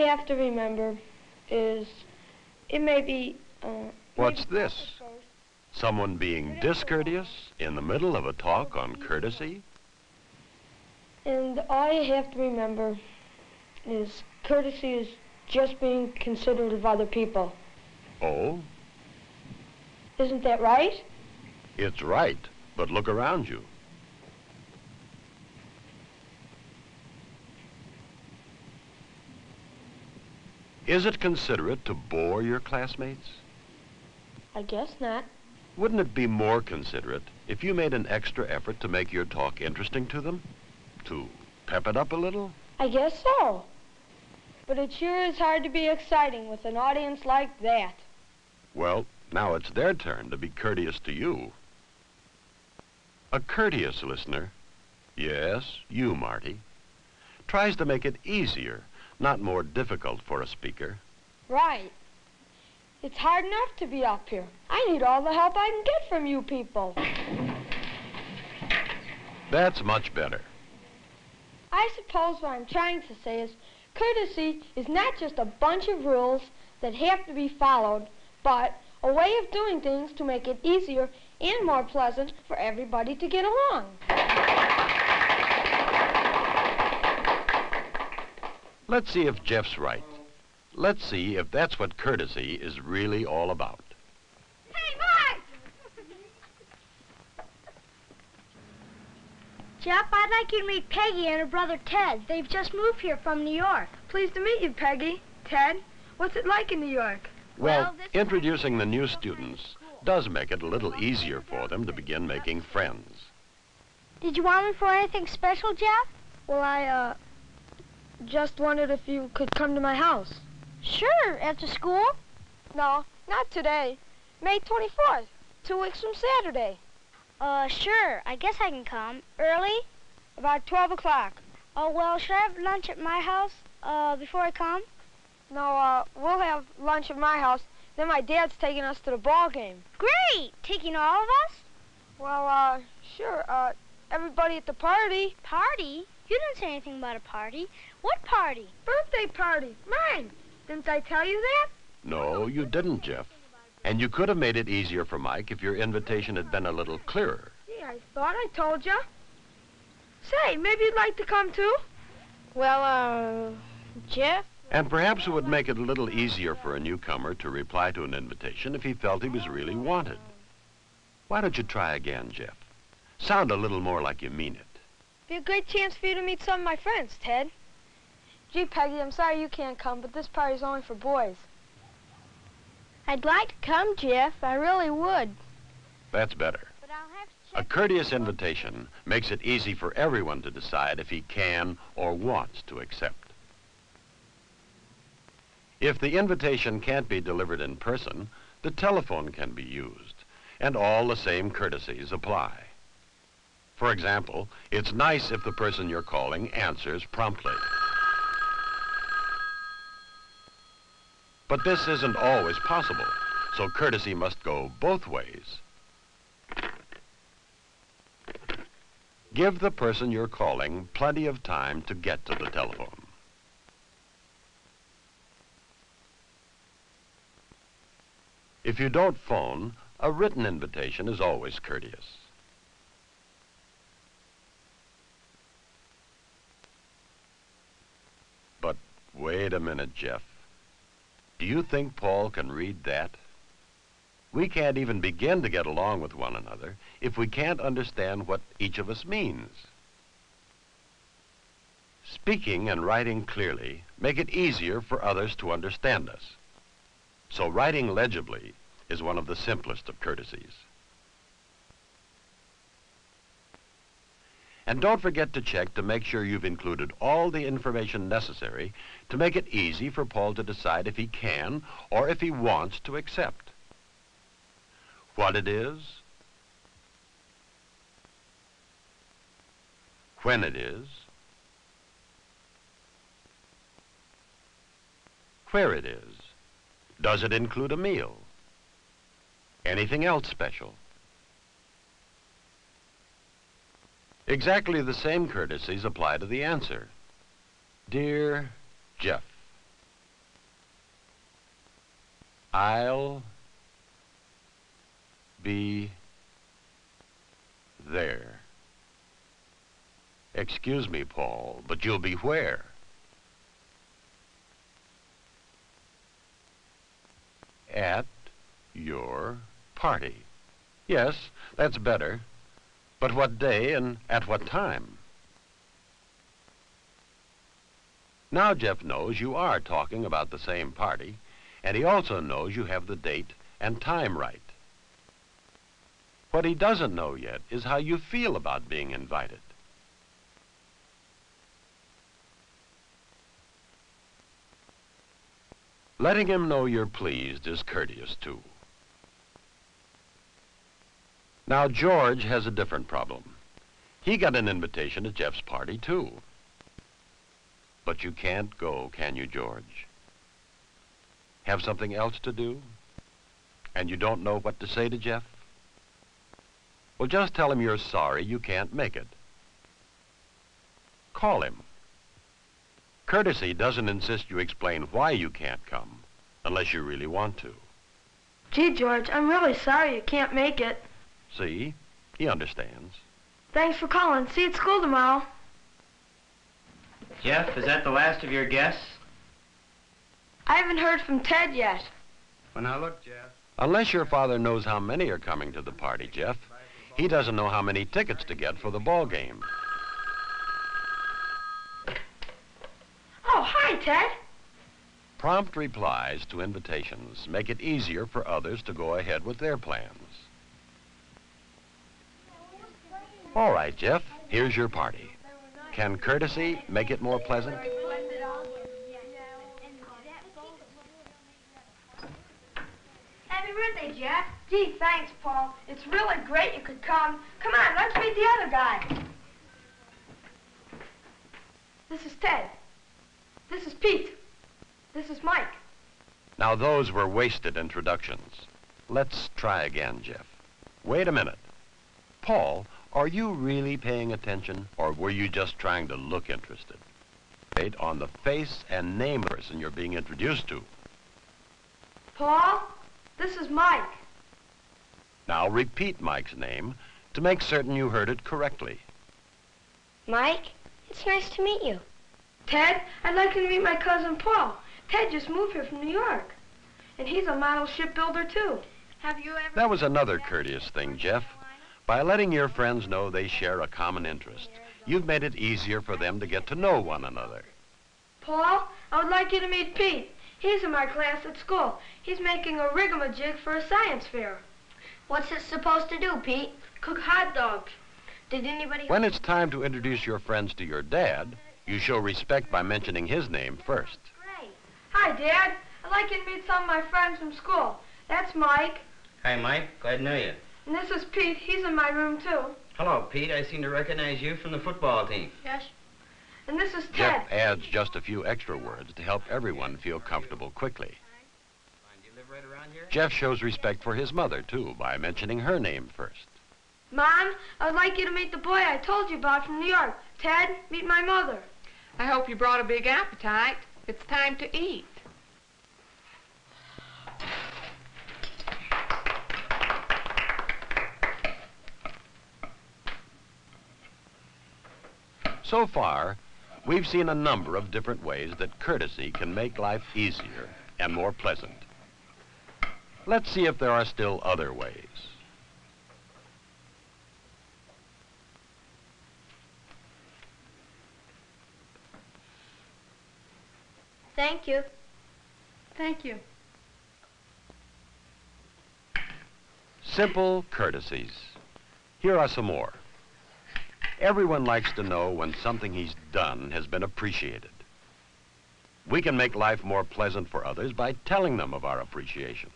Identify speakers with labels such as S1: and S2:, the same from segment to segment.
S1: have to remember is it may be...
S2: What's this? Someone being discourteous in the middle of a talk on courtesy?
S1: And all you have to remember is courtesy is just being considerate of other people.
S2: Oh?
S1: Isn't that right?
S2: It's right, but look around you. Is it considerate to bore your classmates?
S1: I guess not.
S2: Wouldn't it be more considerate if you made an extra effort to make your talk interesting to them? To pep it up a little?
S1: I guess so. But it sure is hard to be exciting with an audience like that.
S2: Well, now it's their turn to be courteous to you. A courteous listener, yes, you, Marty, tries to make it easier, not more difficult for a speaker.
S1: Right. It's hard enough to be up here. I need all the help I can get from you people.
S2: That's much better.
S1: I suppose what I'm trying to say is courtesy is not just a bunch of rules that have to be followed, but a way of doing things to make it easier and more pleasant for everybody to get along.
S2: Let's see if Jeff's right. Let's see if that's what courtesy is really all about.
S3: Hey, Mike! Jeff, I'd like you to meet Peggy and her brother Ted. They've just moved here from New York.
S1: Pleased to meet you, Peggy. Ted, what's it like in New York?
S2: Well, introducing the new students does make it a little easier for them to begin making friends.
S3: Did you want me for anything special, Jeff?
S1: Well, I just wondered if you could come to my house.
S3: Sure, after school?
S1: No, not today. May 24th, 2 weeks from Saturday.
S3: Sure, I guess I can come. Early?
S1: About 12 o'clock.
S3: Oh, well, should I have lunch at my house, before I come?
S1: No, we'll have lunch at my house. Then my dad's taking us to the ball game.
S3: Great! Taking all of us?
S1: Well, sure. Everybody at the party.
S3: Party? You didn't say anything about a party. What party?
S1: Birthday party. Mine. Didn't I tell you that?
S2: No, you didn't, Jeff. And you could have made it easier for Mike if your invitation had been a little clearer.
S1: Gee, I thought I told you. Say, maybe you'd like to come too? Well, Jeff?
S2: And perhaps it would make it a little easier for a newcomer to reply to an invitation if he felt he was really wanted. Why don't you try again, Jeff? Sound a little more like you mean it.
S1: Be a great chance for you to meet some of my friends, Ted. Gee, Peggy, I'm sorry you can't come, but this party's only for boys.
S3: I'd like to come, Jeff. I really would.
S2: That's better.
S3: But I'll have to check...
S2: A courteous invitation makes it easy for everyone to decide if he can or wants to accept. If the invitation can't be delivered in person, the telephone can be used, and all the same courtesies apply. For example, it's nice if the person you're calling answers promptly. But this isn't always possible, so courtesy must go both ways. Give the person you're calling plenty of time to get to the telephone. If you don't phone, a written invitation is always courteous. But wait a minute, Jeff. Do you think Paul can read that? We can't even begin to get along with one another if we can't understand what each of us means. Speaking and writing clearly make it easier for others to understand us. So writing legibly is one of the simplest of courtesies. And don't forget to check to make sure you've included all the information necessary to make it easy for Paul to decide if he can or if he wants to accept. What it is, when it is, where it is. Does it include a meal? Anything else special? Exactly the same courtesies apply to the answer. Dear Jeff. I'll be there. Excuse me, Paul, but you'll be where? At your party. Yes, that's better. But what day and at what time? Now Jeff knows you are talking about the same party, and he also knows you have the date and time right. What he doesn't know yet is how you feel about being invited. Letting him know you're pleased is courteous, too. Now, George has a different problem. He got an invitation to Jeff's party, too. But you can't go, can you, George? Have something else to do? And you don't know what to say to Jeff? Well, just tell him you're sorry you can't make it. Call him. Courtesy doesn't insist you explain why you can't come, unless you really want to.
S1: Gee, George, I'm really sorry you can't make it.
S2: See? He understands.
S1: Thanks for calling. See you at school tomorrow.
S4: Jeff, is that the last of your guests?
S1: I haven't heard from Ted yet.
S4: Well, now look, Jeff.
S2: Unless your father knows how many are coming to the party, Jeff, he doesn't know how many tickets to get for the ball game.
S1: Oh, hi, Ted.
S2: Prompt replies to invitations make it easier for others to go ahead with their plans. All right, Jeff, here's your party. Can courtesy make it more pleasant?
S3: Happy birthday, Jeff.
S1: Gee, thanks, Paul. It's really great you could come. Come on, let's meet the other guy. This is Ted. This is Pete. This is Mike.
S2: Now, those were wasted introductions. Let's try again, Jeff. Wait a minute. Paul, are you really paying attention, or were you just trying to look interested? Based on the face and name of the person you're being introduced to.
S1: Paul, this is Mike.
S2: Now, repeat Mike's name to make certain you heard it correctly.
S3: Mike, it's nice to meet you.
S1: Ted, I'd like you to meet my cousin Paul. Ted just moved here from New York. And he's a model shipbuilder, too.
S3: Have you ever...
S2: That was another courteous thing, Jeff. By letting your friends know they share a common interest, you've made it easier for them to get to know one another.
S1: Paul, I would like you to meet Pete. He's in my class at school. He's making a rigamajig for a science fair.
S3: What's it supposed to do, Pete?
S1: Cook hot dogs.
S3: Did anybody...
S2: When it's time to introduce your friends to your dad, you show respect by mentioning his name first.
S3: Great.
S1: Hi, Dad. I'd like you to meet some of my friends from school. That's Mike.
S4: Hi, Mike. Glad to know you.
S1: And this is Pete. He's in my room, too.
S4: Hello, Pete. I seem to recognize you from the football team.
S1: Yes. And this is Ted.
S2: Jeff adds just a few extra words to help everyone feel comfortable quickly.
S4: Fine. Do you live right around here?
S2: Jeff shows respect for his mother, too, by mentioning her name first.
S1: Mom, I would like you to meet the boy I told you about from New York. Ted, meet my mother.
S5: I hope you brought a big appetite. It's time to eat.
S2: So far, we've seen a number of different ways that courtesy can make life easier and more pleasant. Let's see if there are still other ways.
S3: Thank you.
S5: Thank you.
S2: Simple courtesies. Here are some more. Everyone likes to know when something he's done has been appreciated. We can make life more pleasant for others by telling them of our appreciation.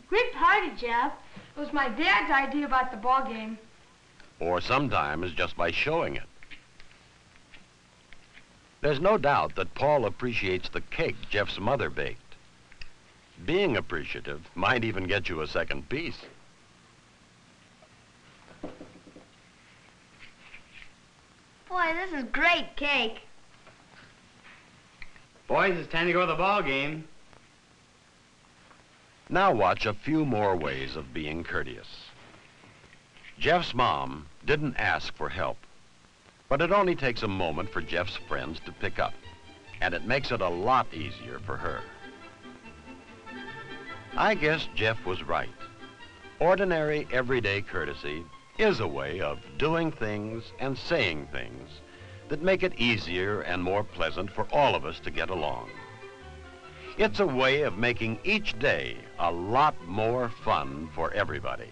S1: Great party, Jeff. It was my dad's idea about the ball game.
S2: Or sometimes just by showing it. There's no doubt that Paul appreciates the cake Jeff's mother baked. Being appreciative might even get you a second piece.
S3: Boy, this is great cake.
S4: Boys, it's time to go to the ball game.
S2: Now watch a few more ways of being courteous. Jeff's mom didn't ask for help, but it only takes a moment for Jeff's friends to pick up, and it makes it a lot easier for her. I guess Jeff was right. Ordinary, everyday courtesy is a way of doing things and saying things that make it easier and more pleasant for all of us to get along. It's a way of making each day a lot more fun for everybody.